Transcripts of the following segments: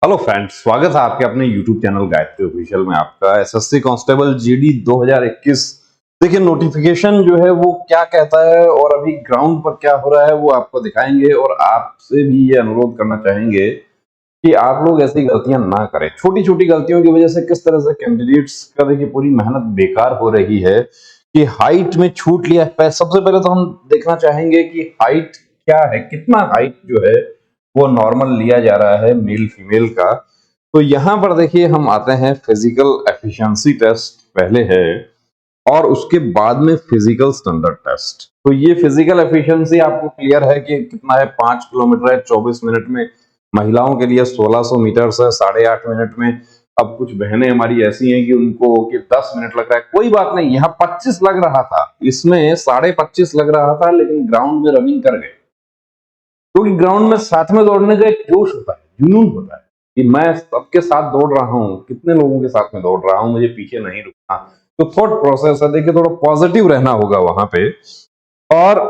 Hello friends, स्वागत है आपके अपने YouTube चैनल गायत्री ऑफिशियल में। आपका एसएससी कांस्टेबल जीडी 2021 देखिए नोटिफिकेशन जो है वो क्या कहता है और अभी ग्राउंड पर क्या हो रहा है वो आपको दिखाएंगे। और आपसे भी ये अनुरोध करना चाहेंगे कि आप लोग ऐसी गलतियां ना करें। छोटी छोटी गलतियों की वजह से किस तरह से कैंडिडेट्स का देखिए पूरी मेहनत बेकार हो रही है कि हाइट में छूट लिया है। सबसे पहले तो हम देखना चाहेंगे कि हाइट क्या है, कितना हाइट जो है वो नॉर्मल लिया जा रहा है मेल फीमेल का। तो यहां पर देखिए हम आते हैं, फिजिकल एफिशिएंसी टेस्ट पहले है और उसके बाद में फिजिकल स्टैंडर्ड टेस्ट। तो ये फिजिकल एफिशिएंसी आपको क्लियर है कि कितना है, 5 किलोमीटर है 24 मिनट में। महिलाओं के लिए 1600 मीटर है 8.5 मिनट में। अब कुछ बहनें हमारी ऐसी हैं कि उनको कि 10 मिनट लग रहा है, कोई बात नहीं। यहाँ 25 लग रहा था, इसमें 25.5 लग रहा था, लेकिन ग्राउंड में रनिंग कर गए। क्योंकि ग्राउंड में साथ में दौड़ने का एक जोश होता है, जुनून होता है कि मैं सबके साथ दौड़ रहा हूँ, कितने लोगों के साथ में दौड़ रहा हूँ, मुझे पीछे नहीं रुकना। तो थॉट प्रोसेस है, देखिए थोड़ा पॉजिटिव रहना होगा वहां पे। और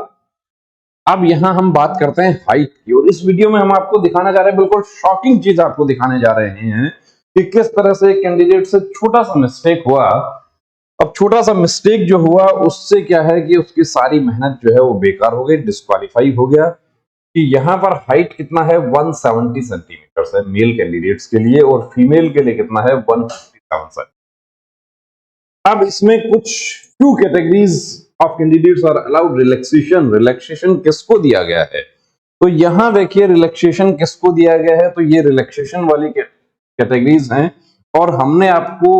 अब यहाँ हम बात करते हैं हाइट की, और इस वीडियो में हम आपको दिखाना चाह रहे हैं, बिल्कुल शॉकिंग चीज आपको दिखाने जा रहे हैं कि किस तरह से कैंडिडेट से छोटा सा मिस्टेक हुआ। अब छोटा सा मिस्टेक जो हुआ उससे क्या है कि उसकी सारी मेहनत जो है वो बेकार हो गई, डिस्क्वालीफाई हो गया। कि यहाँ पर हाइट कितना है, 170 सेंटीमीटर है मेल कैंडिडेट्स के लिए, और फीमेल के लिए कितना है, 157 सेंटीमीटर। अब इसमें कुछ few categories of candidates are allowed relaxation. Relaxation किसको दिया गया है, तो यहां देखिए रिलैक्सेशन किसको दिया गया है। तो ये रिलैक्सेशन वाली कैटेगरीज हैं, और हमने आपको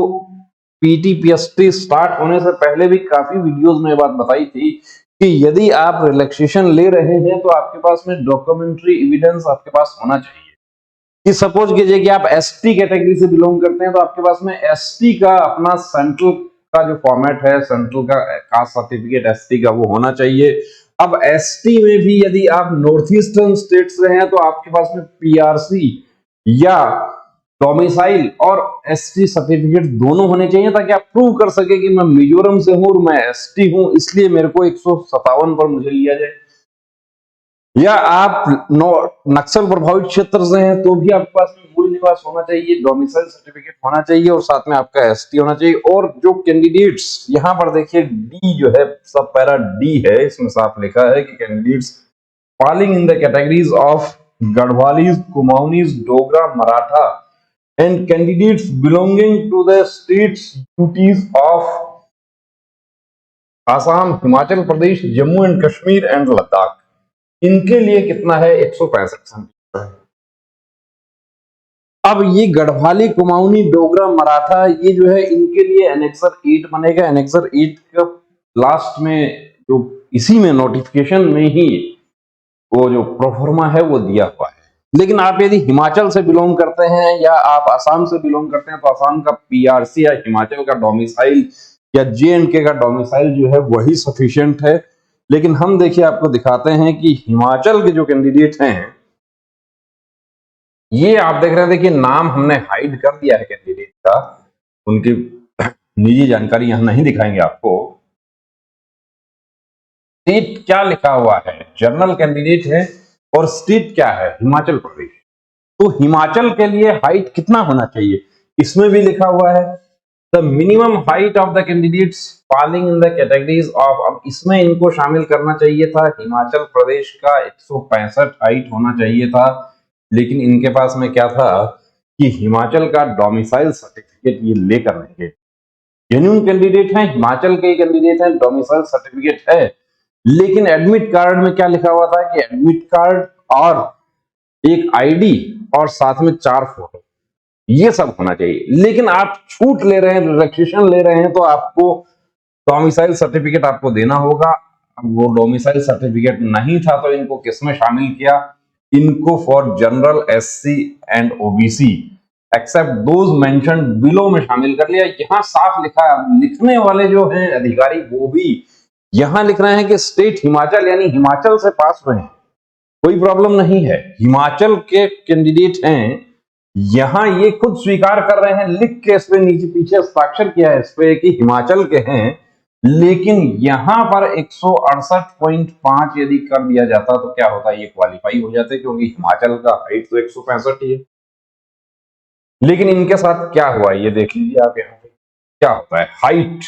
पीटीपीएसटी स्टार्ट होने से पहले भी काफी वीडियोस में बात बताई थी कि यदि आप रिलैक्सेशन ले रहे हैं तो आपके पास में डॉक्यूमेंट्री एविडेंस आपके पास होना चाहिए। कि सपोज कीजिए कि आप एसटी कैटेगरी से बिलोंग करते हैं, तो आपके पास में एसटी का अपना सेंट्रल का जो फॉर्मेट है, सेंट्रल का कास्ट सर्टिफिकेट एसटी का, वो होना चाहिए। अब एसटी में भी यदि आप नॉर्थ ईस्टर्न स्टेट से हैं तो आपके पास में पीआरसी या डोमिसाइल और एसटी सर्टिफिकेट दोनों होने चाहिए, ताकि आप प्रूव कर सके कि मैं मिजोरम से हूं और मैं एसटी हूं, इसलिए मेरे को 157 पर मुझे लिया जाए। या आप नक्सल प्रभावित क्षेत्र से हैं तो भी आपके पास में मूल निवास होना चाहिए, डोमिसाइल सर्टिफिकेट होना चाहिए, और साथ में आपका एसटी होना चाहिए। और जो कैंडिडेट्स यहाँ पर देखिए डी जो है, सब पैरा डी है, इसमें साफ लिखा है कि candidates falling in the categories of Garhwalis, Kumaonis, Dogra, Maratha and candidates belonging to the states UTs of Assam, Himachal Pradesh, Jammu and Kashmir and Ladakh, इनके लिए कितना है, 165 सेंटीमीटर। अब ये गढ़वाली, कुमाऊनी, डोगरा, मराठा, ये जो है इनके लिए एनेक्सर 8 बनेगा। एनेक्सर 8 का लास्ट में जो इसी में नोटिफिकेशन में ही वो जो प्रोफॉर्मा है वो दिया हुआ है। लेकिन आप यदि हिमाचल से बिलोंग करते हैं या आप आसाम से बिलोंग करते हैं तो आसाम का पीआरसी या हिमाचल का डोमिसाइल या जेएंडके का डोमिसाइल जो है वही सफिशिएंट है। लेकिन हम देखिए आपको दिखाते हैं कि हिमाचल के जो कैंडिडेट हैं, ये आप देख रहे हैं, देखिए नाम हमने हाइड कर दिया है कैंडिडेट का, उनकी निजी जानकारी यहां नहीं दिखाएंगे आपको। स्टेट क्या लिखा हुआ है, जनरल कैंडिडेट है, और स्टेट क्या है, हिमाचल प्रदेश। तो हिमाचल के लिए हाइट कितना होना चाहिए, इसमें भी लिखा हुआ है the minimum height of the candidates falling in the categories of. अब इसमें इनको शामिल करना चाहिए था, हिमाचल प्रदेश का 165 हाइट होना चाहिए था, लेकिन इनके पास में क्या था कि हिमाचल का डोमिसाइल सर्टिफिकेट ये लेकर नहीं गए। जेन्युइन कैंडिडेट हैं, हिमाचल के कैंडिडेट हैं, डोमिसाइल सर्टिफिकेट है, लेकिन एडमिट कार्ड में क्या लिखा हुआ था कि एडमिट कार्ड और एक आईडी और साथ में 4 फोटो, ये सब होना चाहिए। लेकिन आप छूट ले रहे हैं, रिलैक्सेशन ले रहे हैं, तो आपको डोमिसाइल सर्टिफिकेट आपको देना होगा। अब वो डोमिसाइल सर्टिफिकेट नहीं था तो इनको किसमें शामिल किया, इनको for general, SC and OBC except those mentioned below में शामिल कर लिया। यहां साफ लिखा है, लिखने वाले जो हैं अधिकारी वो भी यहां लिख रहे हैं कि स्टेट हिमाचल, यानी हिमाचल से पास हुए हैं, कोई प्रॉब्लम नहीं है, हिमाचल के कैंडिडेट हैं। यहां ये खुद स्वीकार कर रहे हैं, लिख के इस पे नीचे पीछे हस्ताक्षर किया है इस पे कि हिमाचल के हैं। लेकिन यहां पर 168.5 यदि कर दिया जाता तो क्या होता, ये क्वालिफाई हो जाते, क्योंकि हिमाचल का हाइट तो 165 ही है। लेकिन इनके साथ क्या हुआ ये देख लीजिए आप, यहाँ पे क्या होता है, हाइट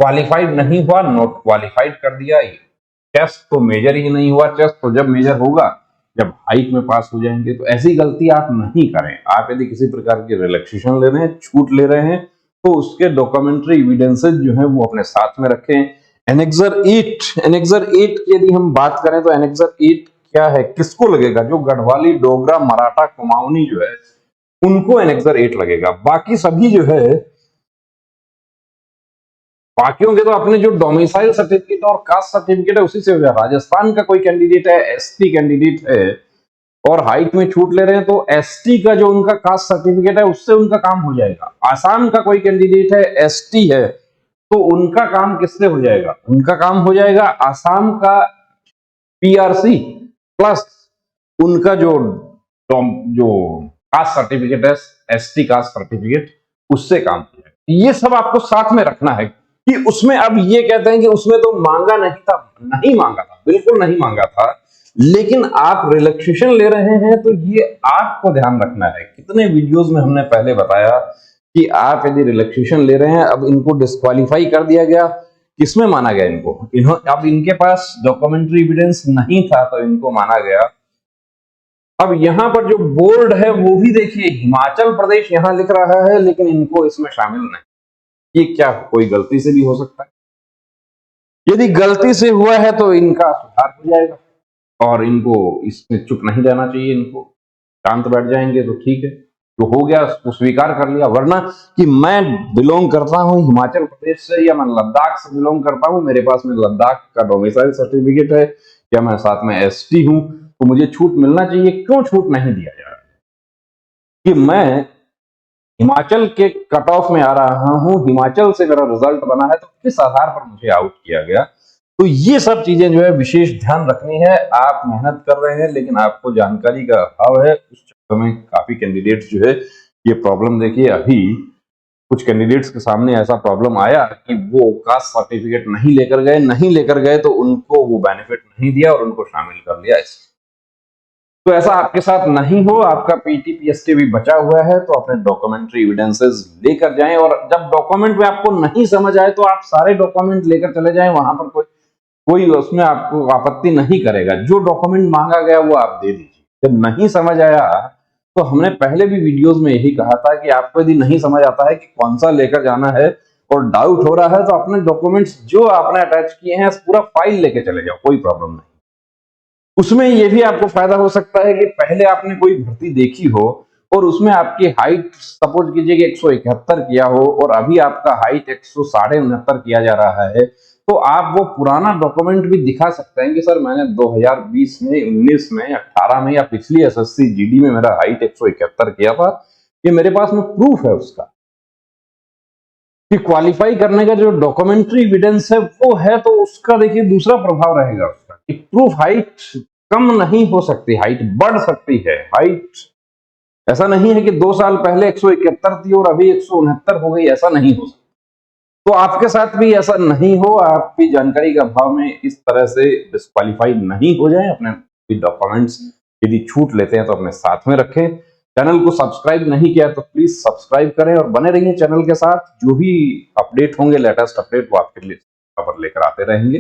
क्वालिफाइड नहीं हुआ, नॉट क्वालिफाइड कर दिया। चेस्ट तो मेजर ही नहीं हुआ, चेस्ट तो जब मेजर होगा जब हाइट में पास हो जाएंगे। तो ऐसी गलती आप नहीं करें। आप यदि किसी प्रकार की रिलैक्सेशन ले रहे हैं, छूट ले रहे हैं, तो उसके डॉक्यूमेंट्री एविडेंसेस जो है वो अपने साथ में रखें। एनेक्सर 8 की यदि हम बात करें तो एनेक्सर 8 क्या है, किसको लगेगा, जो गढ़वाली, डोगरा, मराठा, कुमाऊनी जो है उनको एनेक्सर 8 लगेगा। बाकी सभी जो है, बाकियों के तो अपने जो डोमिसाइल सर्टिफिकेट और कास्ट सर्टिफिकेट है उसी से हो जाए। राजस्थान का कोई कैंडिडेट है, एसटी कैंडिडेट है और हाइट में छूट ले रहे हैं, तो एसटी का जो उनका कास्ट सर्टिफिकेट है उससे उनका काम हो जाएगा। आसाम का कोई कैंडिडेट है, एसटी है, तो उनका काम किससे हो जाएगा, उनका काम हो जाएगा आसाम का पीआरसी प्लस उनका जो कास्ट सर्टिफिकेट है, एसटी कास्ट सर्टिफिकेट, उससे काम हो जाएगा। ये सब आपको साथ में रखना है कि उसमें अब ये कहते हैं कि उसमें तो मांगा नहीं था, नहीं मांगा था, बिल्कुल नहीं मांगा था, लेकिन आप रिलैक्सेशन ले रहे हैं तो ये आपको ध्यान रखना है। कितने वीडियोस में हमने पहले बताया कि आप यदि रिलैक्सेशन ले रहे हैं, अब इनको डिस्क्वालीफाई कर दिया गया, किसमें माना गया इनको, अब इनके पास डॉक्यूमेंट्री एविडेंस नहीं था तो इनको माना गया। अब यहां पर जो बोर्ड है वो भी देखिए, हिमाचल प्रदेश यहां लिख रहा है लेकिन इनको इसमें शामिल नहीं। ये क्या कोई गलती से भी हो सकता है? यदि गलती से हुआ है तो इनका सुधार हो जाएगा और इनको इसमें चुप नहीं रहना चाहिए, इनको शांत बैठ जाएंगे तो ठीक है, जो हो गया उसको स्वीकार कर लिया। वरना कि मैं बिलोंग करता हूं हिमाचल प्रदेश से या मैं लद्दाख से बिलोंग करता हूं, मेरे पास में लद्दाख का डोमिसाइल सर्टिफिकेट है या मैं साथ में एसटी हूं, तो मुझे छूट मिलना चाहिए। क्यों छूट नहीं दिया जा रहा कि मैं हिमाचल के कट ऑफ में आ रहा हूं, हिमाचल से मेरा रिजल्ट बना है, तो किस आधार पर मुझे आउट किया गया? तो ये सब चीजें जो है विशेष ध्यान रखनी है। आप मेहनत कर रहे हैं लेकिन आपको जानकारी का अभाव है, उस चक्कर में काफी कैंडिडेट्स जो है ये प्रॉब्लम, देखिए अभी कुछ कैंडिडेट्स के सामने ऐसा प्रॉब्लम आया कि वो कास्ट सर्टिफिकेट नहीं लेकर गए तो उनको वो बेनिफिट नहीं दिया और उनको शामिल कर लिया। तो ऐसा आपके साथ नहीं हो, आपका पीटी पीएसटी भी बचा हुआ है तो अपने डॉक्यूमेंट्री एविडेंसेस लेकर जाएं। और जब डॉक्यूमेंट में आपको नहीं समझ आए तो आप सारे डॉक्यूमेंट लेकर चले जाएं, वहां पर कोई उसमें आपको आपत्ति नहीं करेगा। जो डॉक्यूमेंट मांगा गया वो आप दे दीजिए। जब नहीं समझ आया तो हमने पहले भी वीडियोस में यही कहा था कि आपको यदि नहीं समझ आता है कि कौन सा लेकर जाना है और डाउट हो रहा है तो अपने डॉक्यूमेंट्स जो आपने अटैच किए हैं पूरा फाइल लेके चले जाओ, कोई प्रॉब्लम नहीं। उसमें यह भी आपको फायदा हो सकता है कि पहले आपने कोई भर्ती देखी हो और उसमें आपकी हाइट सपोज कीजिए कि 171 किया हो और अभी आपका हाइट 169.5 किया जा रहा है, तो आप वो पुराना डॉक्यूमेंट भी दिखा सकते हैं कि सर मैंने 2020 में, 19 में, 18 में या पिछली एसएससी जीडी में मेरा हाइट 171 किया था, ये मेरे पास में प्रूफ है उसका। कि क्वालिफाई करने का जो डॉक्यूमेंट्री एविडेंस है वो है, तो उसका देखिए दूसरा प्रभाव रहेगा उसका कि प्रूफ हाइट कम नहीं हो सकती, हाइट बढ़ सकती है। हाइट ऐसा नहीं है कि 2 साल पहले 171 थी और अभी 169 हो गई, ऐसा नहीं हो सकता। तो आपके साथ भी ऐसा नहीं हो, आपकी जानकारी के अभाव में इस तरह से डिस्क्वालीफाइड नहीं हो जाए। अपने डॉक्यूमेंट्स यदि छूट लेते हैं तो अपने साथ में रखें। चैनल को सब्सक्राइब नहीं किया तो प्लीज सब्सक्राइब करें और बने रहिए चैनल के साथ। जो भी अपडेट होंगे, लेटेस्ट अपडेट, वो आपके लिए खबर लेकर आते रहेंगे।